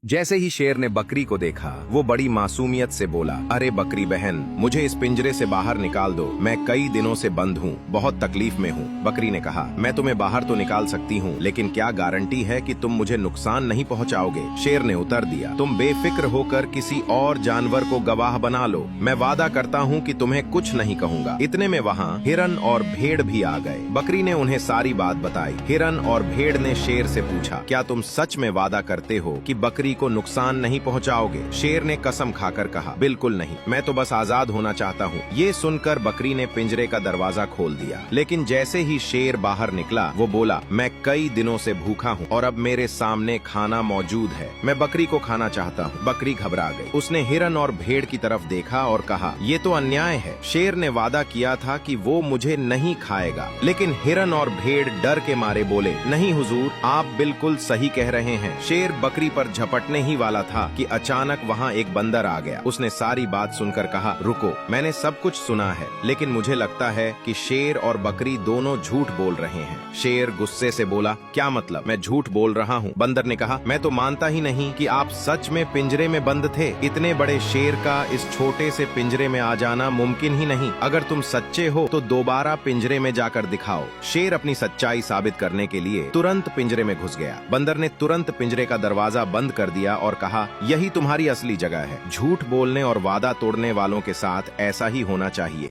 जैसे ही शेर ने बकरी को देखा वो बड़ी मासूमियत से बोला, अरे बकरी बहन, मुझे इस पिंजरे से बाहर निकाल दो। मैं कई दिनों से बंद हूँ, बहुत तकलीफ में हूँ। बकरी ने कहा, मैं तुम्हें बाहर तो निकाल सकती हूँ, लेकिन क्या गारंटी है कि तुम मुझे नुकसान नहीं पहुँचाओगे? शेर ने उत्तर दिया, तुम बेफिक्र होकर किसी और जानवर को गवाह बना लो, मैं वादा करता हूँ कि तुम्हें कुछ नहीं कहूँगा। इतने में वहाँ हिरन और भेड़ भी आ गए। बकरी ने उन्हें सारी बात बताई। हिरन और भेड़ ने शेर से पूछा, क्या तुम सच में वादा करते हो कि बकरी को नुकसान नहीं पहुंचाओगे? शेर ने कसम खाकर कहा, बिल्कुल नहीं, मैं तो बस आजाद होना चाहता हूँ। ये सुनकर बकरी ने पिंजरे का दरवाजा खोल दिया, लेकिन जैसे ही शेर बाहर निकला वो बोला, मैं कई दिनों से भूखा हूँ और अब मेरे सामने खाना मौजूद है, मैं बकरी को खाना चाहता हूँ। बकरी घबरा गई। उसने हिरन और भेड़ की तरफ देखा और कहा, ये तो अन्याय है। शेर ने वादा किया था कि वो मुझे नहीं खाएगा, लेकिन हिरन और भेड़ डर के मारे बोले, नहीं हुजूर, आप बिल्कुल सही कह रहे हैं। शेर बकरी पर झपटने ही वाला था कि अचानक वहाँ एक बंदर आ गया। उसने सारी बात सुनकर कहा, रुको, मैंने सब कुछ सुना है, लेकिन मुझे लगता है कि शेर और बकरी दोनों झूठ बोल रहे हैं। शेर गुस्से से बोला, क्या मतलब, मैं झूठ बोल रहा हूँ? बंदर ने कहा, मैं तो मानता ही नहीं कि आप सच में पिंजरे में बंद थे। इतने बड़े शेर का इस छोटे से पिंजरे में आ जाना मुमकिन ही नहीं। अगर तुम सच्चे हो तो दोबारा पिंजरे में जाकर दिखाओ। शेर अपनी सच्चाई साबित करने के लिए तुरंत पिंजरे में घुस गया। बंदर ने तुरंत पिंजरे का दरवाजा बंद कर दिया और कहा, यही तुम्हारी असली जगह है। झूठ बोलने और वादा तोड़ने वालों के साथ ऐसा ही होना चाहिए।